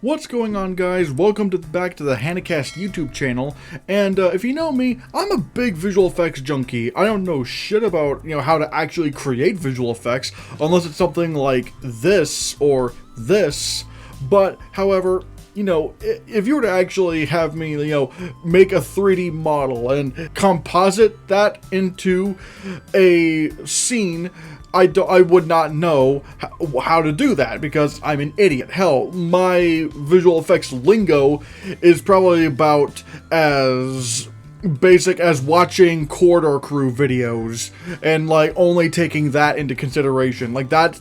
What's going on, guys? Welcome back to the Hannahcast YouTube channel, and if you know me, I'm a big visual effects junkie. I don't know shit about, how to actually create visual effects, unless it's something like this or this, but, however, if you were to actually have me, make a 3D model and composite that into a scene, I would not know how to do that because I'm an idiot. Hell, my visual effects lingo is probably about as basic as watching corridor crew videos and only taking that into consideration. That's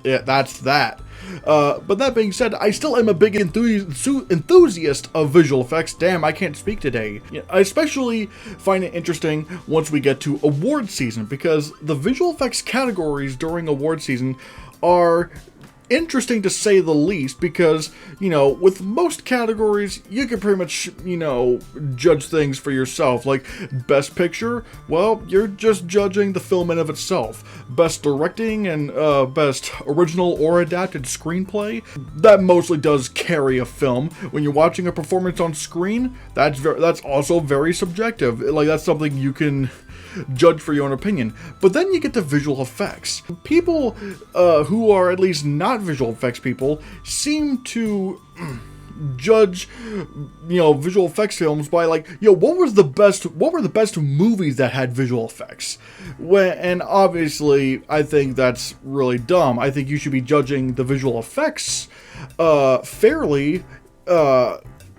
it. That's that. But that being said, I still am a big enthusiast of visual effects. Damn, I can't speak today. I especially find it interesting once we get to award season, because the visual effects categories during award season are interesting to say the least, because, with most categories, you can pretty much, judge things for yourself. Like, Best Picture, well, you're just judging the film in of itself. Best Directing and Best Original or Adapted Screenplay, that mostly does carry a film. When you're watching a performance on screen, that's also very subjective. That's something you can judge for your own opinion. But then you get to visual effects. People who are at least not visual effects people seem to judge, visual effects films by what were the best movies that had visual effects? And obviously, I think that's really dumb. I think you should be judging the visual effects fairly,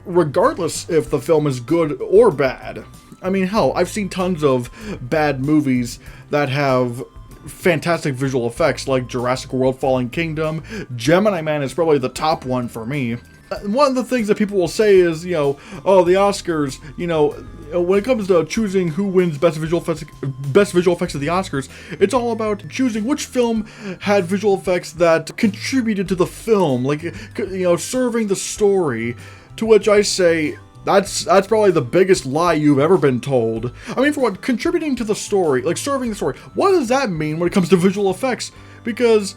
regardless if the film is good or bad. I mean, hell, I've seen tons of bad movies that have fantastic visual effects, like Jurassic World Fallen Kingdom. Gemini Man is probably the top one for me. One of the things that people will say is, oh, the Oscars, when it comes to choosing who wins best visual effects at the Oscars, it's all about choosing which film had visual effects that contributed to the film, serving the story, to which I say, That's probably the biggest lie you've ever been told. I mean, for what? Contributing to the story, serving the story. What does that mean when it comes to visual effects? Because,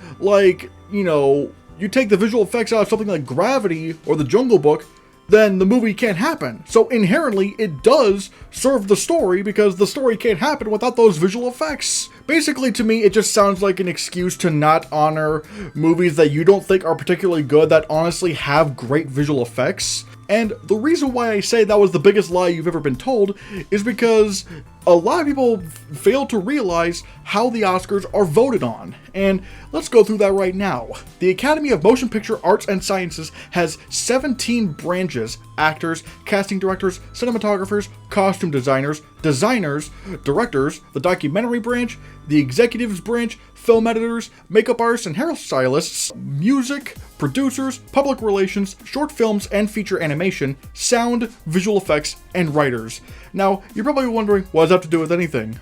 you take the visual effects out of something like Gravity or The Jungle Book, then the movie can't happen. So inherently, it does serve the story, because the story can't happen without those visual effects. Basically, to me, it just sounds like an excuse to not honor movies that you don't think are particularly good that honestly have great visual effects. And the reason why I say that was the biggest lie you've ever been told is because a lot of people fail to realize how the Oscars are voted on. And let's go through that right now. The Academy of Motion Picture Arts and Sciences has 17 branches: actors, casting directors, cinematographers, costume designers, directors, the documentary branch, the executives branch, film editors, makeup artists and hairstylists, music, producers, public relations, short films and feature animation, sound, visual effects, and writers. Now, you're probably wondering, what does that have to do with anything?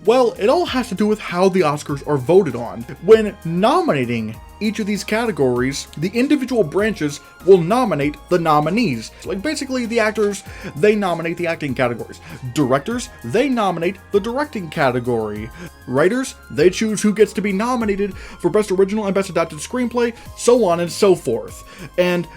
Well, it all has to do with how the Oscars are voted on. When nominating each of these categories, the individual branches will nominate the nominees. Basically, the actors, they nominate the acting categories. Directors, they nominate the directing category. Writers, they choose who gets to be nominated for Best Original and Best Adapted Screenplay, so on and so forth. And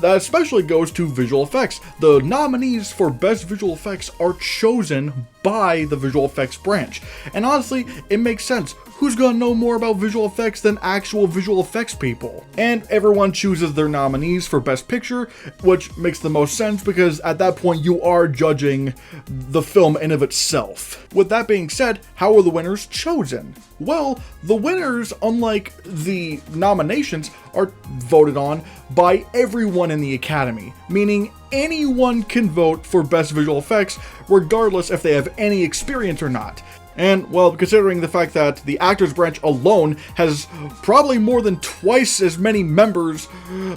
that especially goes to visual effects. The nominees for Best Visual Effects are chosen by the visual effects branch. And honestly, it makes sense. Who's gonna know more about visual effects than actual visual effects people? And everyone chooses their nominees for Best Picture, which makes the most sense because at that point you are judging the film in of itself. With that being said, how are the winners chosen? Well, the winners, unlike the nominations, are voted on by everyone in the Academy, meaning anyone can vote for Best Visual Effects, regardless if they have any experience or not. And, well, considering the fact that the actors branch alone has probably more than twice as many members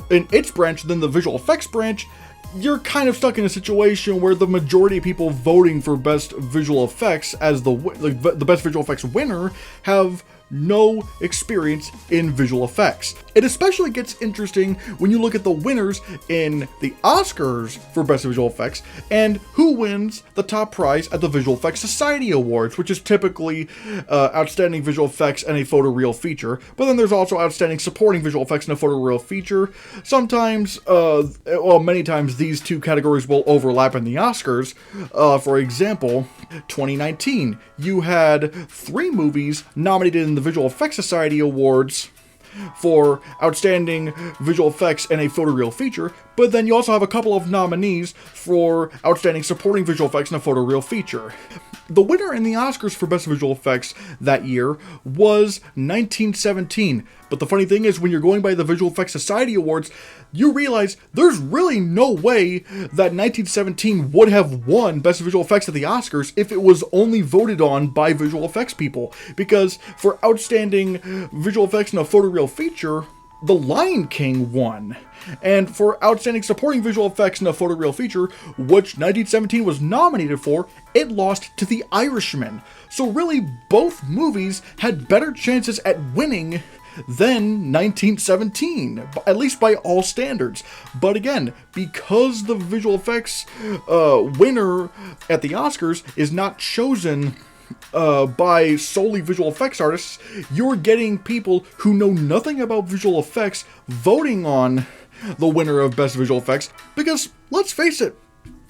in its branch than the visual effects branch, you're kind of stuck in a situation where the majority of people voting for Best Visual Effects as the Best Visual Effects winner have no experience in visual effects. It especially gets interesting when you look at the winners in the Oscars for Best Visual Effects and who wins the top prize at the Visual Effects Society Awards, which is typically Outstanding Visual Effects and a Photoreal Feature, but then there's also Outstanding Supporting Visual Effects and a Photoreal Feature. Sometimes, many times these two categories will overlap in the Oscars. For example, 2019, you had 3 movies nominated in the Visual Effects Society Awards for Outstanding Visual Effects and a Photoreal Feature, but then you also have a couple of nominees for Outstanding Supporting Visual Effects and a Photoreal Feature. The winner in the Oscars for Best Visual Effects that year was 1917, but the funny thing is, when you're going by the Visual Effects Society Awards, you realize there's really no way that 1917 would have won Best Visual Effects at the Oscars if it was only voted on by visual effects people, because for Outstanding Visual Effects and a Photoreal Feature, The Lion King won. And for Outstanding Supporting Visual Effects and a Photoreal Feature, which 1917 was nominated for, it lost to The Irishman. So really, both movies had better chances at winning than 1917, at least by all standards. But again, because the visual effects winner at the Oscars is not chosen by solely visual effects artists, you're getting people who know nothing about visual effects voting on the winner of Best Visual Effects, because let's face it,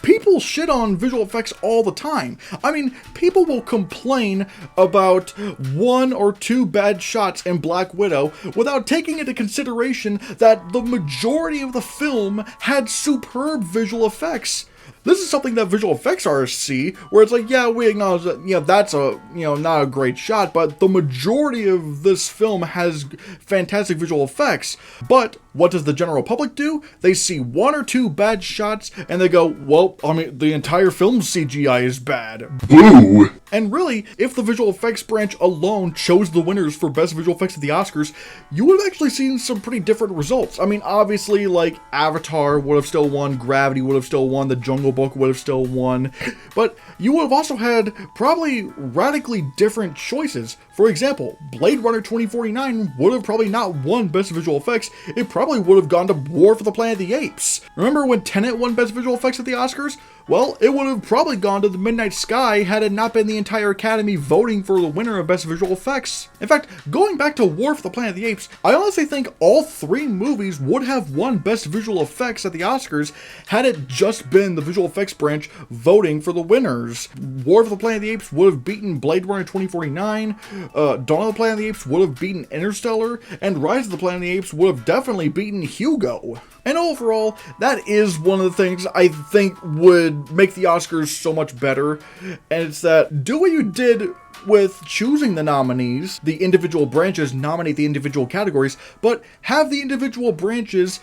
people shit on visual effects all the time. I mean, people will complain about 1 or 2 bad shots in Black Widow without taking into consideration that the majority of the film had superb visual effects. This is something that visual effects artists see, where it's like, yeah, we acknowledge that, that's not a great shot, but the majority of this film has fantastic visual effects. But what does the general public do? They see 1 or 2 bad shots, and they go, well, I mean, the entire film's CGI is bad. Boo! And really, if the visual effects branch alone chose the winners for Best Visual Effects at the Oscars, you would have actually seen some pretty different results. I mean, obviously, like, Avatar would have still won, Gravity would have still won, The Jungle Book would have still won, but you would have also had probably radically different choices. For example, Blade Runner 2049 would have probably not won Best Visual Effects, it probably would have gone to War for the Planet of the Apes. Remember when Tenet won Best Visual Effects at the Oscars? Well, it would have probably gone to The Midnight Sky had it not been the entire Academy voting for the winner of Best Visual Effects. In fact, going back to War for the Planet of the Apes, I honestly think all 3 movies would have won Best Visual Effects at the Oscars had it just been the visual effects branch voting for the winners. War for the Planet of the Apes would have beaten Blade Runner 2049, Dawn of the Planet of the Apes would have beaten Interstellar, and Rise of the Planet of the Apes would have definitely beaten Hugo. And overall, that is one of the things I think would make the Oscars so much better, and it's that do what you did with choosing the nominees, the individual branches nominate the individual categories, but have the individual branches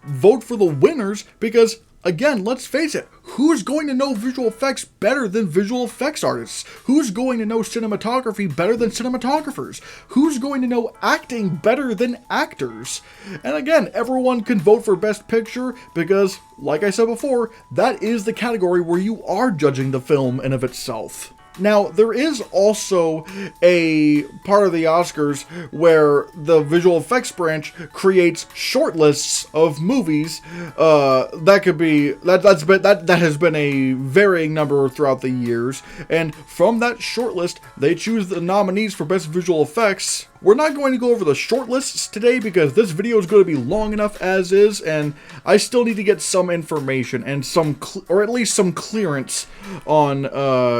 vote for the winners, because again, let's face it, who's going to know visual effects better than visual effects artists? Who's going to know cinematography better than cinematographers? Who's going to know acting better than actors? And again, everyone can vote for Best Picture because, like I said before, that is the category where you are judging the film in of itself. Now, there is also a part of the Oscars where the visual effects branch creates shortlists of movies. That has been a varying number throughout the years, and from that shortlist, they choose the nominees for Best Visual Effects. We're not going to go over the shortlists today because this video is going to be long enough as is, and I still need to get some information and or at least some clearance on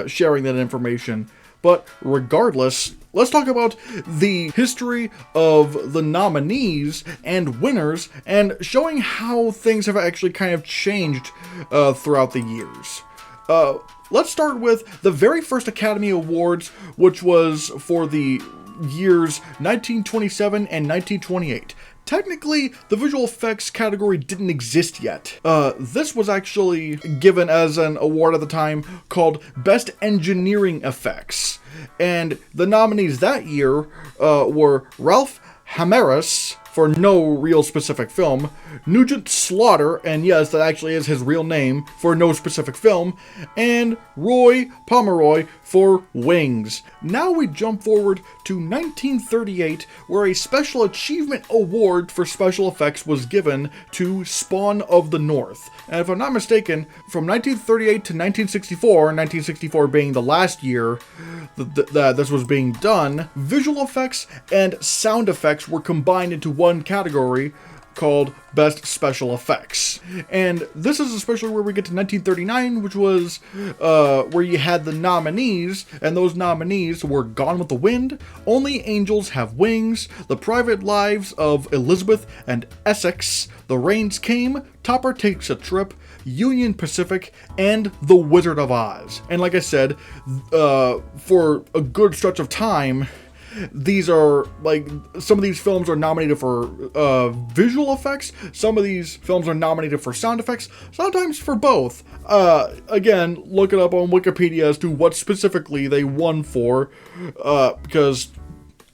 sharing that information. But regardless, let's talk about the history of the nominees and winners and showing how things have actually kind of changed throughout the years. Let's start with the very first Academy Awards, which was for the years 1927 and 1928. Technically, the visual effects category didn't exist yet. This was actually given as an award at the time called Best Engineering Effects. And the nominees that year were Ralph Hamaras for no real specific film, Nugent Slaughter, and yes, that actually is his real name, for no specific film, and Roy Pomeroy for Wings. Now we jump forward to 1938, where a Special Achievement Award for special effects was given to Spawn of the North. And if I'm not mistaken, from 1938 to 1964, 1964 being the last year that this was being done, visual effects and sound effects were combined into one category called Best Special Effects. And this is especially where we get to 1939, which was where you had the nominees, and those nominees were Gone with the Wind, Only Angels Have Wings, The Private Lives of Elizabeth and Essex, The Rains Came, Topper Takes a Trip, Union Pacific, and The Wizard of Oz. And like I said, for a good stretch of time, these are, like, some of these films are nominated for visual effects, some of these films are nominated for sound effects, sometimes for both. Again, look it up on Wikipedia as to what specifically they won for, because,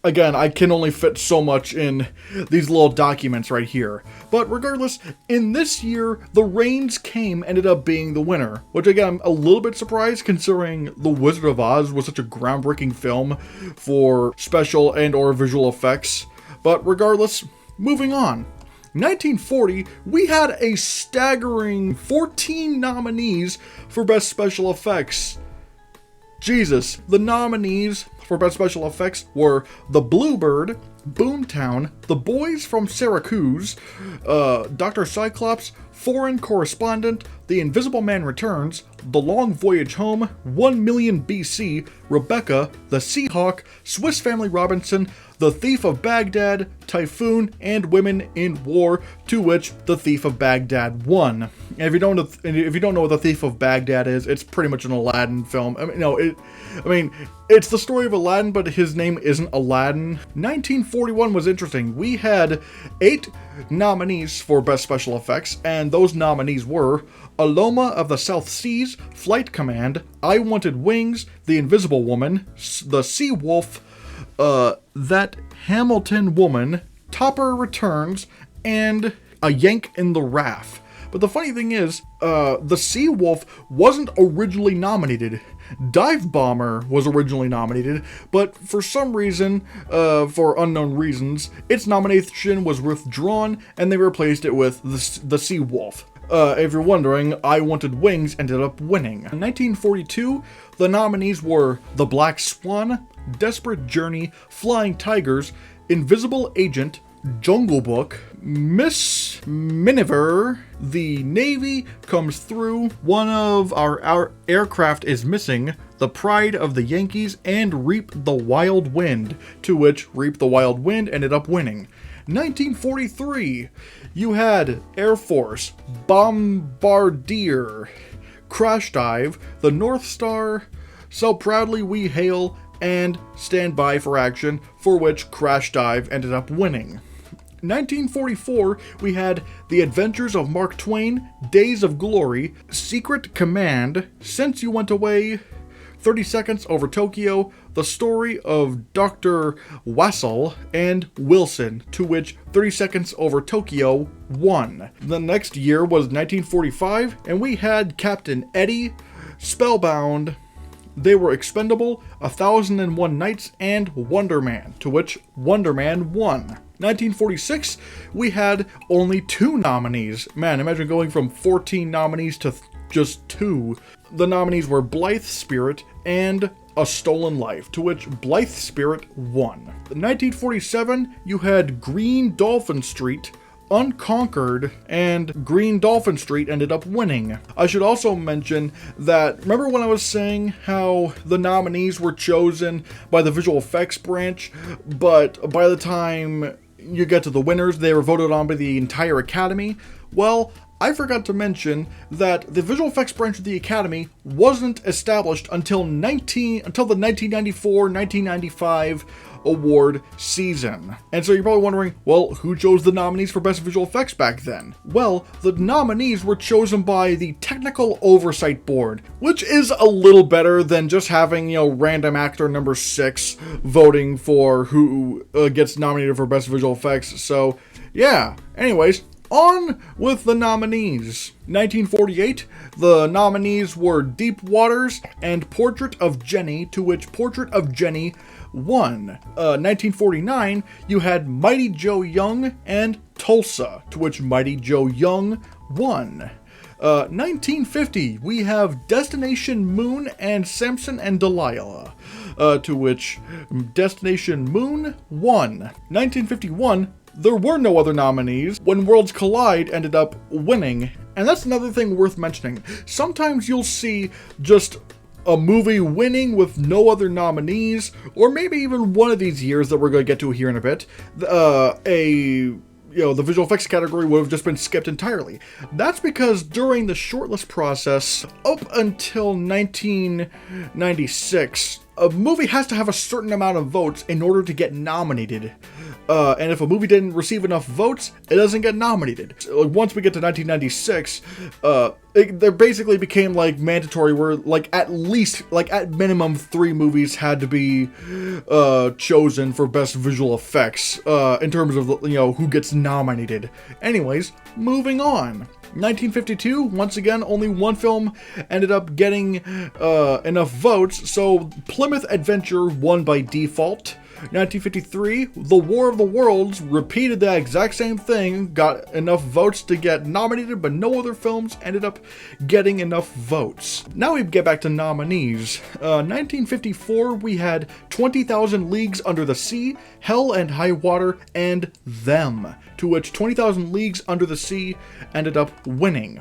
again, I can only fit so much in these little documents right here. But regardless, in this year, The Rains Came ended up being the winner, which again, I'm a little bit surprised considering The Wizard of Oz was such a groundbreaking film for special and or visual effects. But regardless, moving on. 1940, we had a staggering 14 nominees for Best Special Effects. Jesus, the nominees for Best Special Effects were The Bluebird, Boomtown, The Boys from Syracuse, Dr. Cyclops, Foreign Correspondent, The Invisible Man Returns, The Long Voyage Home, 1 Million BC, Rebecca, The Seahawk, Swiss Family Robinson, The Thief of Baghdad, Typhoon, and Women in War, to which The Thief of Baghdad won. And if you don't know what The Thief of Baghdad is, it's pretty much an Aladdin film. It's the story of Aladdin, but his name isn't Aladdin. 1941 was interesting. We had 8 nominees for Best Special Effects, and those nominees were Aloma of the South Seas, Flight Command, I Wanted Wings, The Invisible Woman, The Sea Wolf, That Hamilton Woman, Topper Returns, and A Yank in the Raft. But the funny thing is, The Sea Wolf wasn't originally nominated. Dive Bomber was originally nominated, but for some reason, for unknown reasons, its nomination was withdrawn and they replaced it with The Sea Wolf. If you're wondering, I Wanted Wings ended up winning. In 1942, the nominees were The Black Swan, Desperate Journey, Flying Tigers, Invisible Agent, Jungle Book, Miss Miniver, The Navy Comes Through, One of Our Aircraft is Missing, The Pride of the Yankees, and Reap the Wild Wind, to which Reap the Wild Wind ended up winning. 1943, you had Air Force, Bombardier, Crash Dive, The North Star, So Proudly We Hail, and Stand By for Action, for which Crash Dive ended up winning. 1944, we had The Adventures of Mark Twain, Days of Glory, Secret Command, Since You Went Away, 30 Seconds Over Tokyo, The Story of Dr. Wassel, and Wilson, to which 30 Seconds Over Tokyo won. The next year was 1945, and we had Captain Eddie, Spellbound, They Were Expendable, 1001 Nights, and Wonder Man, to which Wonder Man won. 1946, we had only 2 nominees. Man, imagine going from 14 nominees to just 2. The nominees were Blithe Spirit and A Stolen Life, to which Blithe Spirit won. In 1947, you had Green Dolphin Street, Unconquered, and Green Dolphin Street ended up winning. I should also mention that, remember when I was saying how the nominees were chosen by the visual effects branch, but by the time you get to the winners, they were voted on by the entire Academy? Well, I forgot to mention that the visual effects branch of the Academy wasn't established until the 1994-1995 award season. And so you're probably wondering, well, who chose the nominees for Best Visual Effects back then? Well, the nominees were chosen by the Technical Oversight Board, which is a little better than just having, random actor number 6 voting for who gets nominated for Best Visual Effects. So Yeah, anyways, on with the nominees. 1948, the nominees were Deep Waters and Portrait of Jenny, to which Portrait of Jenny won. 1949, you had Mighty Joe Young and Tulsa, to which Mighty Joe Young won. 1950, we have Destination Moon and Samson and Delilah, to which Destination Moon won. 1951, there were no other nominees. When Worlds Collide ended up winning, and that's another thing worth mentioning. Sometimes you'll see just a movie winning with no other nominees, or maybe even one of these years that we're going to get to here in a bit, the visual effects category would have just been skipped entirely. That's because during the shortlist process, up until 1996, a movie has to have a certain amount of votes in order to get nominated. And if a movie didn't receive enough votes, it doesn't get nominated. So, once we get to 1996, there basically became mandatory where at minimum 3 movies had to be chosen for best visual effects in terms of who gets nominated. Anyways, moving on. 1952, once again, only one film ended up getting enough votes, so Plymouth Adventure won by default. 1953, The War of the Worlds repeated that exact same thing, got enough votes to get nominated, but no other films ended up getting enough votes. Now we get back to nominees. 1954, we had 20,000 Leagues Under the Sea, Hell and High Water, and Them, to which 20,000 Leagues Under the Sea ended up winning.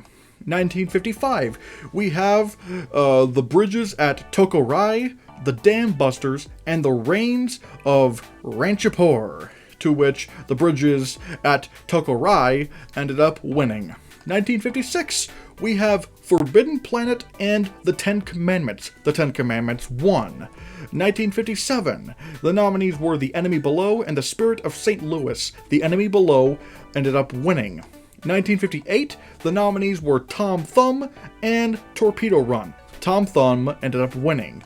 1955, we have The Bridges at Tokorai, The Dam Busters, and The Reigns of Ranchipur, to which The Bridges at Tokorai ended up winning. 1956, we have Forbidden Planet and The Ten Commandments. The Ten Commandments won. 1957, the nominees were The Enemy Below and The Spirit of St. Louis. The Enemy Below ended up winning. 1958, the nominees were Tom Thumb and Torpedo Run. Tom Thumb ended up winning.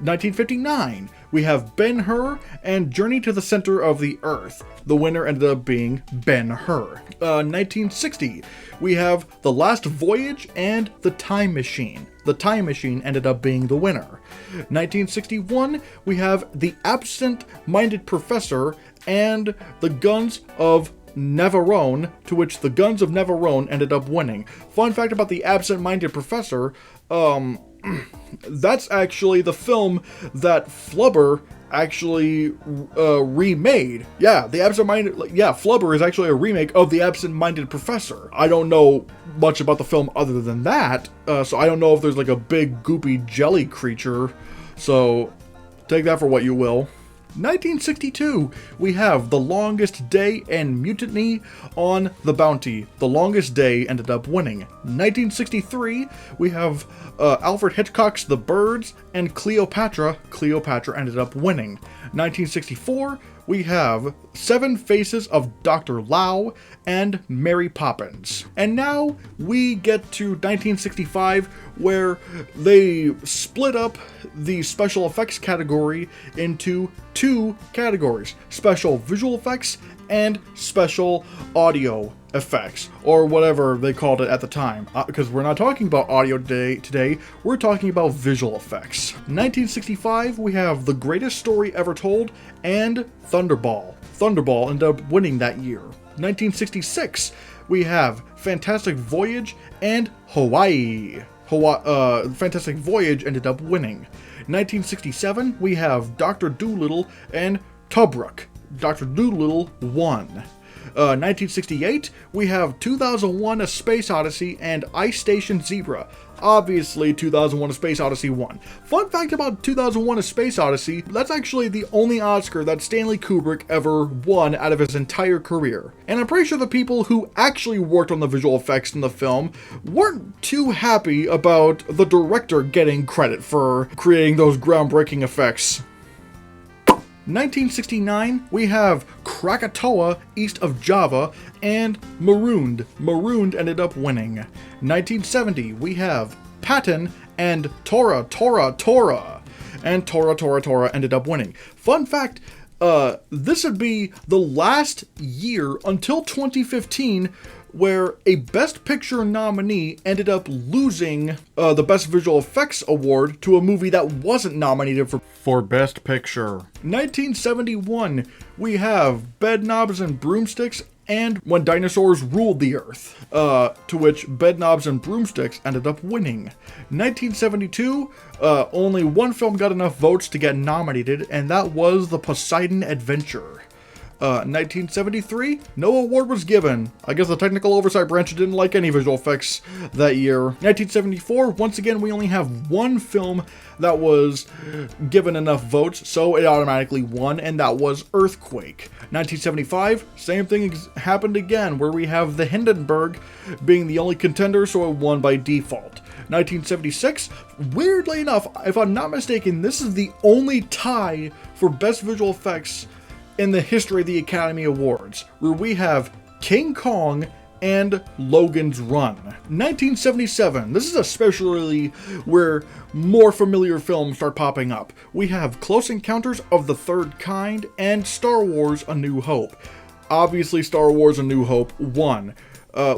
1959, we have Ben-Hur and Journey to the Center of the Earth. The winner ended up being Ben-Hur. 1960, we have The Last Voyage and The Time Machine. The Time Machine ended up being the winner. 1961, we have The Absent-Minded Professor and The Guns of Navarone, to which The Guns of Navarone ended up winning. Fun fact about The Absent-Minded Professor, that's actually the film that Flubber actually remade. Yeah, Flubber is actually a remake of The Absent-Minded Professor. I don't know much about the film other than that, so I don't know if there's a big goopy jelly creature, so take that for what you will. 1962, we have The Longest Day and Mutiny on the Bounty. The Longest Day ended up winning. 1963, we have Alfred Hitchcock's The Birds and Cleopatra. Cleopatra ended up winning. 1964, we have Seven Faces of Dr. Lau and Mary Poppins. And now we get to 1965, where they split up the special effects category into 2 categories: special visual effects and special audio effects, or whatever they called it at the time, because we're not talking about audio today, we're talking about visual effects. 1965, we have The Greatest Story Ever Told and Thunderball. Thunderball ended up winning that year. 1966, we have Fantastic Voyage and Hawaii. Fantastic Voyage ended up winning. 1967, we have Dr. Dolittle and Tobruk. Dr. Dolittle won. 1968, we have 2001: A Space Odyssey and Ice Station Zebra. Obviously, 2001: A Space Odyssey won. Fun fact about 2001: A Space Odyssey, that's actually the only Oscar that Stanley Kubrick ever won out of his entire career. And I'm pretty sure the people who actually worked on the visual effects in the film weren't too happy about the director getting credit for creating those groundbreaking effects. 1969, we have Krakatoa East of Java and Marooned. Marooned ended up winning. 1970, we have Patton and Tora. And Tora ended up winning. Fun fact, This would be the last year until 2015 where a Best Picture nominee ended up losing the Best Visual Effects award to a movie that wasn't nominated for Best Picture. 1971, we have Bedknobs and Broomsticks and When Dinosaurs Ruled the Earth, to which Bedknobs and Broomsticks ended up winning. 1972, only one film got enough votes to get nominated, and that was The Poseidon Adventure. 1973, no award was given. I guess the technical oversight branch didn't like any visual effects that year. 1974, once again, we only have one film that was given enough votes, so it automatically won, and that was Earthquake. 1975, same thing happened again, where we have The Hindenburg being the only contender, so it won by default. 1976, weirdly enough, if I'm not mistaken, this is the only tie for Best Visual Effects in the history of the Academy Awards, where we have King Kong and Logan's Run. 1977, this is especially where more familiar films start popping up. We have Close Encounters of the Third Kind and Star Wars A New Hope. Obviously, Star Wars A New Hope won.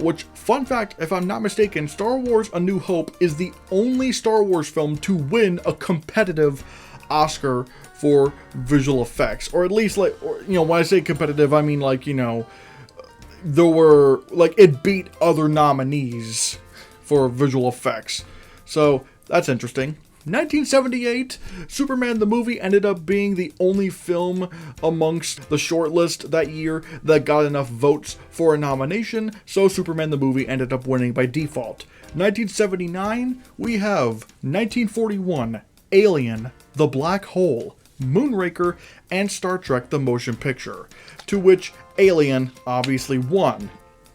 Which, fun fact, if I'm not mistaken, Star Wars A New Hope is the only Star Wars film to win a competitive Oscar for visual effects, or at least, like, when I say competitive, I mean, like, there were, like, it beat other nominees for visual effects. So that's interesting. 1978, Superman the movie ended up being the only film amongst the shortlist that year that got enough votes for a nomination, so Superman the movie ended up winning by default. 1979, we have 1941, Alien, The Black Hole, Moonraker, and Star Trek The Motion Picture, to which Alien obviously won.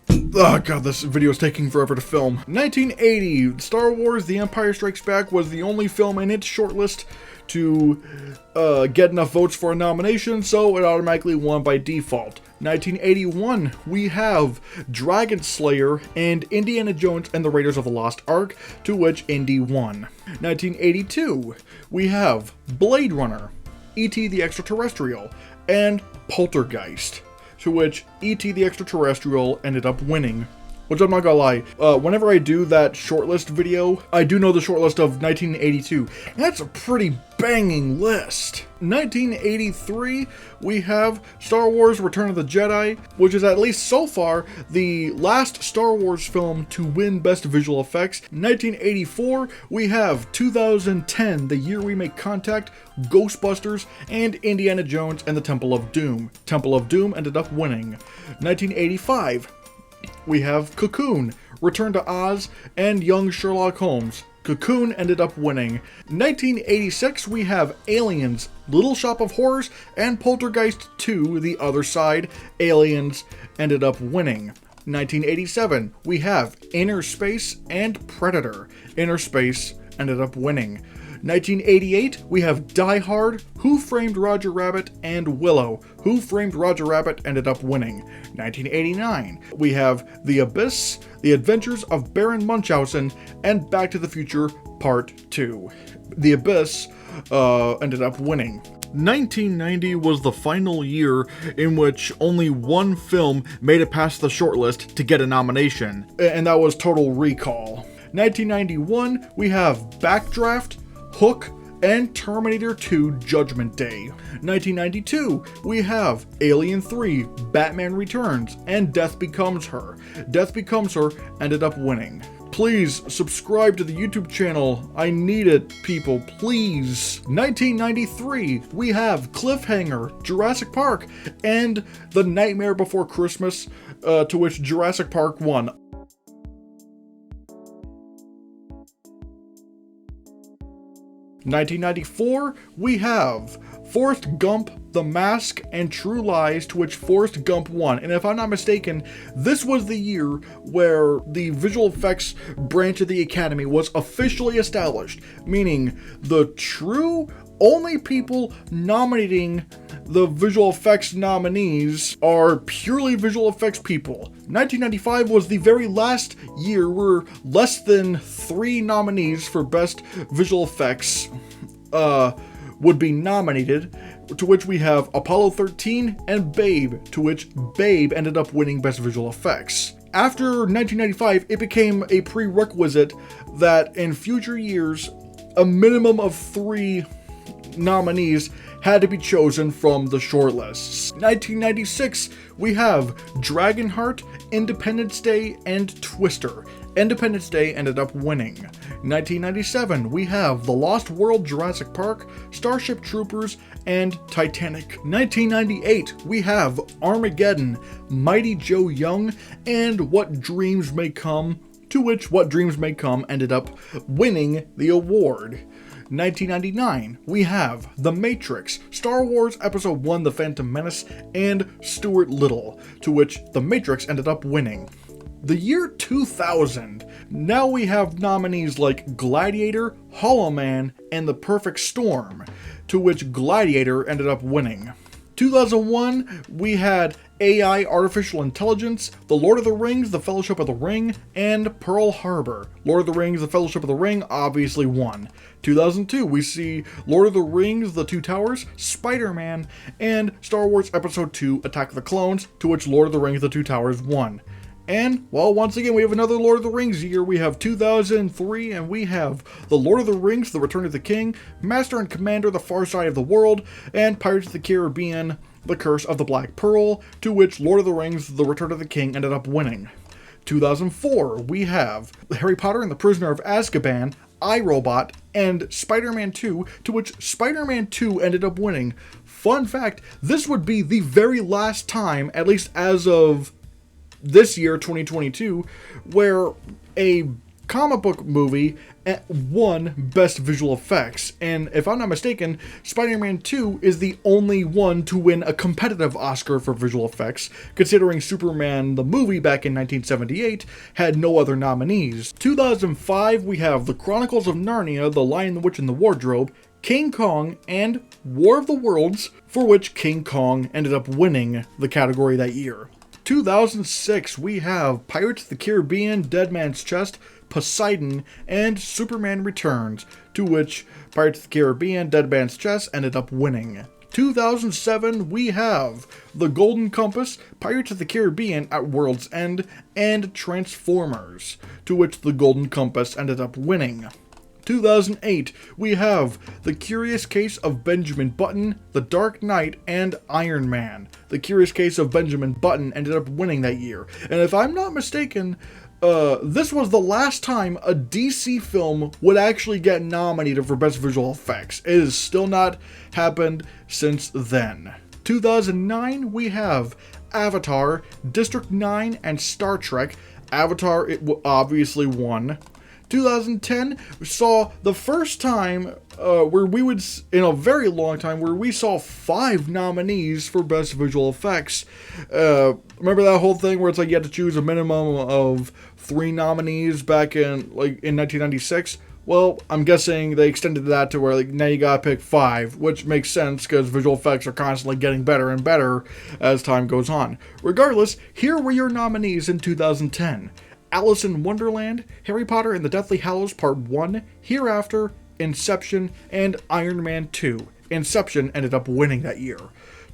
Oh god, this video is taking forever to film. 1980, Star Wars The Empire Strikes Back was the only film in its shortlist to get enough votes for a nomination, so it automatically won by default. 1981, we have Dragon Slayer and Indiana Jones and the Raiders of the Lost Ark, to which Indy won. 1982, we have Blade Runner, E.T. the Extraterrestrial, and Poltergeist, to which E.T. the Extraterrestrial ended up winning. Which, I'm not gonna lie, whenever I do that shortlist video, I do know the shortlist of 1982, and that's a pretty banging list. 1983, we have Star Wars Return of the Jedi, which is, at least so far, the last Star Wars film to win Best Visual Effects. 1984, we have 2010, the Year We Make Contact, Ghostbusters, and Indiana Jones and the Temple of Doom. Temple of Doom ended up winning. 1985, we have Cocoon, Return to Oz, and Young Sherlock Holmes. Cocoon ended up winning. 1986, we have Aliens, Little Shop of Horrors, and Poltergeist 2, The Other Side. Aliens ended up winning. 1987, we have Inner Space and Predator. Inner Space ended up winning. 1988, we have Die Hard, Who Framed Roger Rabbit, and Willow. Who Framed Roger Rabbit ended up winning. 1989, we have The Abyss, The Adventures of Baron Munchausen, and Back to the Future Part 2. The Abyss ended up winning. 1990 was the final year in which only one film made it past the shortlist to get a nomination, and that was Total Recall. 1991, we have Backdraft, Hook, and Terminator 2 Judgment Day. 1992, we have Alien 3, Batman Returns, and Death Becomes Her. Death Becomes Her ended up winning. Please subscribe to the YouTube channel. I need it, people, please. 1993, we have Cliffhanger, Jurassic Park, and The Nightmare Before Christmas, to which Jurassic Park won. 1994, we have Forrest Gump, The Mask, and True Lies, to which Forrest Gump won. And if I'm not mistaken, this was the year where the visual effects branch of the Academy was officially established, meaning the true only people nominating the visual effects nominees are purely visual effects people. 1995 was the very last year where less than 3 nominees for best visual effects would be nominated, to which we have Apollo 13 and Babe, to which Babe ended up winning Best Visual Effects. After 1995, it became a prerequisite that in future years, a minimum of 3 nominees had to be chosen from the shortlists. 1996, we have Dragonheart, Independence Day, and Twister. Independence Day ended up winning. 1997, we have The Lost World, Jurassic Park, Starship Troopers, and Titanic. 1998, we have Armageddon, Mighty Joe Young, and What Dreams May Come, to which What Dreams May Come ended up winning the award. 1999, we have The Matrix, Star Wars Episode 1 The Phantom Menace, and Stuart Little, to which The Matrix ended up winning. The year 2000, now we have nominees like Gladiator, Hollow Man, and The Perfect Storm, to which Gladiator ended up winning. 2001, we had AI, Artificial Intelligence, The Lord of the Rings, The Fellowship of the Ring, and Pearl Harbor. Lord of the Rings, The Fellowship of the Ring obviously won. 2002, we see Lord of the Rings, The Two Towers, Spider-Man, and Star Wars Episode 2, Attack of the Clones, to which Lord of the Rings, The Two Towers won. And, well, once again, we have another Lord of the Rings year. We have 2003, and we have The Lord of the Rings, The Return of the King, Master and Commander, The Far Side of the World, and Pirates of the Caribbean, The Curse of the Black Pearl, to which Lord of the Rings, The Return of the King ended up winning. 2004, we have Harry Potter and the Prisoner of Azkaban, iRobot, and Spider-Man 2, to which Spider-Man 2 ended up winning. Fun fact, this would be the very last time, at least as of this year, 2022, where a comic book movie won Best Visual Effects. And if I'm not mistaken, Spider-Man 2 is the only one to win a competitive Oscar for visual effects, considering Superman the movie back in 1978 had no other nominees. 2005, we have The Chronicles of Narnia, The Lion, the Witch, and the Wardrobe, King Kong, and War of the Worlds, for which King Kong ended up winning the category that year. 2006, we have Pirates of the Caribbean, Dead Man's Chest, Poseidon, and Superman Returns, to which Pirates of the Caribbean, Dead Man's Chest ended up winning. 2007, we have The Golden Compass, Pirates of the Caribbean at World's End, and Transformers, to which The Golden Compass ended up winning. 2008, we have The Curious Case of Benjamin Button, The Dark Knight, and Iron Man. The Curious Case of Benjamin Button ended up winning that year. And if I'm not mistaken, this was the last time a DC film would actually get nominated for Best Visual Effects. It has still not happened since then. 2009, we have Avatar, District 9, and Star Trek. Avatar, it obviously won. 2010 saw the first time where we would, in a very long time, where we saw 5 nominees for Best Visual Effects. Remember that whole thing where it's like you had to choose a minimum of 3 nominees back in 1996? Well, I'm guessing they extended that to where now you gotta pick 5, which makes sense because visual effects are constantly getting better and better as time goes on. Regardless, here were your nominees in 2010. Alice in Wonderland, Harry Potter and the Deathly Hallows Part 1, Hereafter, Inception, and Iron Man 2. Inception ended up winning that year.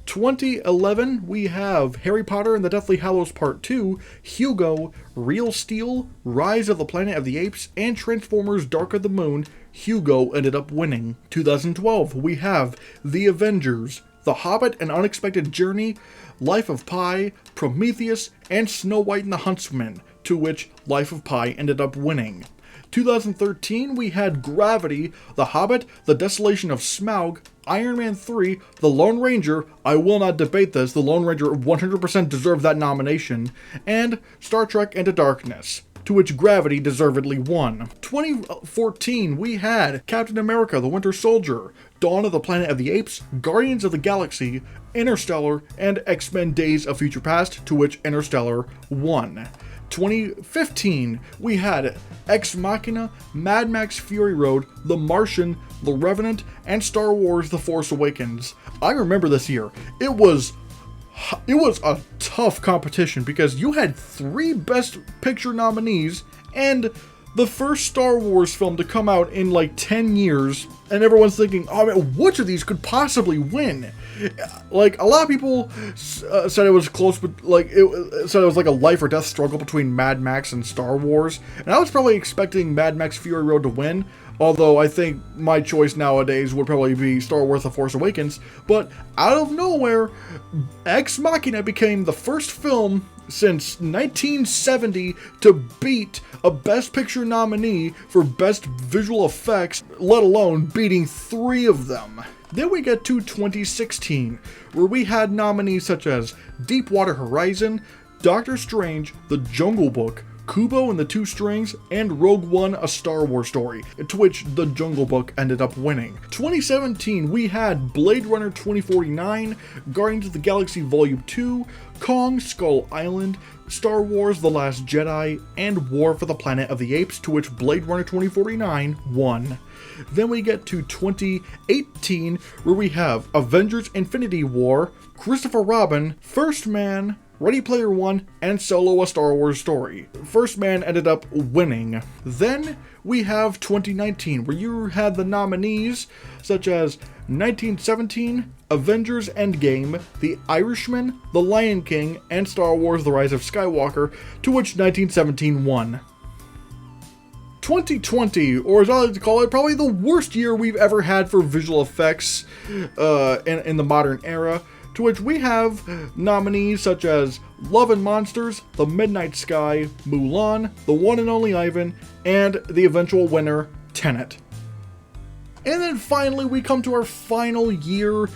2011, we have Harry Potter and the Deathly Hallows Part 2, Hugo, Real Steel, Rise of the Planet of the Apes, and Transformers Dark of the Moon. Hugo ended up winning. 2012, we have The Avengers, The Hobbit, An Unexpected Journey, Life of Pi, Prometheus, and Snow White and the Huntsman, to which Life of Pi ended up winning. 2013, we had Gravity, The Hobbit, The Desolation of Smaug, Iron Man 3, The Lone Ranger, I will not debate this, The Lone Ranger 100% deserved that nomination, and Star Trek Into Darkness, to which Gravity deservedly won. 2014, we had Captain America, The Winter Soldier, Dawn of the Planet of the Apes, Guardians of the Galaxy, Interstellar, and X-Men Days of Future Past, to which Interstellar won. 2015, we had Ex Machina, Mad Max Fury Road, The Martian, The Revenant, and Star Wars The Force Awakens. I remember this year. It was a tough competition because you had 3 Best Picture nominees and the first Star Wars film to come out in like 10 years, and everyone's thinking, oh man, which of these could possibly win? Like, a lot of people said it was close, but like, it said it was like a life or death struggle between Mad Max and Star Wars, and I was probably expecting Mad Max Fury Road to win, although I think my choice nowadays would probably be Star Wars The Force Awakens, but out of nowhere, Ex Machina became the first film since 1970 to beat a Best Picture nominee for Best Visual Effects, let alone beating 3 of them. Then we get to 2016, where we had nominees such as Deepwater Horizon, Doctor Strange, The Jungle Book, Kubo and the Two Strings, and Rogue One: A Star Wars Story, to which The Jungle Book ended up winning. 2017, we had Blade Runner 2049, Guardians of the Galaxy Volume 2, Kong Skull Island, Star Wars: The Last Jedi, and War for the Planet of the Apes, to which Blade Runner 2049 won. Then we get to 2018, where we have Avengers: Infinity War, Christopher Robin, First Man, Ready Player One, and Solo: A Star Wars Story. First Man ended up winning. Then we have 2019, where you had the nominees such as 1917, Avengers Endgame, The Irishman, The Lion King, and Star Wars: The Rise of Skywalker, to which 1917 won. 2020, or as I like to call it, probably the worst year we've ever had for visual effects in the modern era, to which we have nominees such as Love and Monsters, The Midnight Sky, Mulan, The One and Only Ivan, and the eventual winner, Tenet. And then finally, we come to our final year,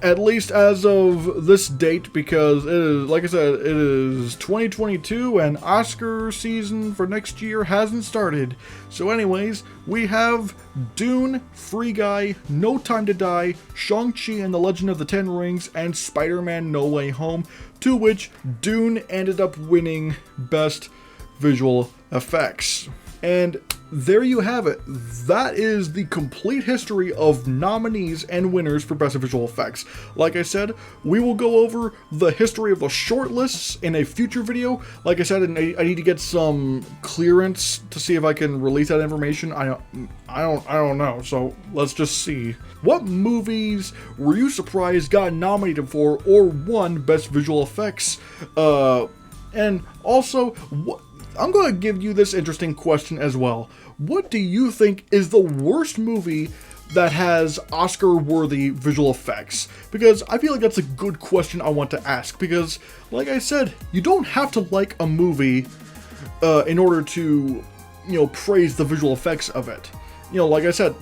at least as of this date, because it is, like I said, it is 2022 and Oscar season for next year hasn't started. So anyways, we have Dune, Free Guy, No Time to Die, Shang-Chi and the Legend of the Ten Rings, and Spider-Man: No Way Home, to which Dune ended up winning Best Visual Effects. And there you have it. That is the complete history of nominees and winners for Best Visual Effects. Like I said, we will go over the history of the shortlists in a future video. Like I said, I need to get some clearance to see if I can release that information. I don't know. So let's just see. What movies were you surprised got nominated for or won Best Visual Effects? And also, I'm going to give you this interesting question as well. What do you think is the worst movie that has Oscar-worthy visual effects? Because I feel like that's a good question I want to ask. Because, like I said, you don't have to like a movie in order to, praise the visual effects of it. Like I said,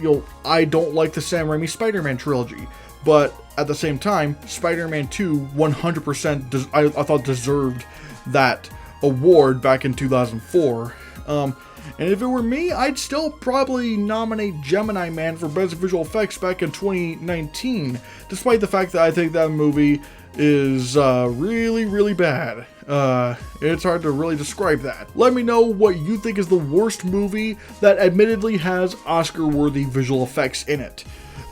I don't like the Sam Raimi Spider-Man trilogy. But at the same time, Spider-Man 2 100% I thought deserved that award back in 2004. And if it were me, I'd still probably nominate Gemini Man for Best Visual Effects back in 2019, despite the fact that I think that movie is really, really bad. It's hard to really describe that. Let me know what you think is the worst movie that admittedly has Oscar-worthy visual effects in it.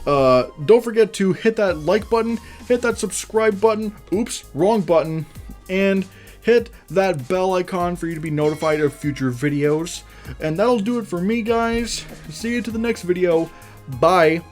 Don't forget to hit that like button, hit that subscribe button, oops, wrong button, and hit that bell icon for you to be notified of future videos. And that'll do it for me, guys. See you to the next video. Bye.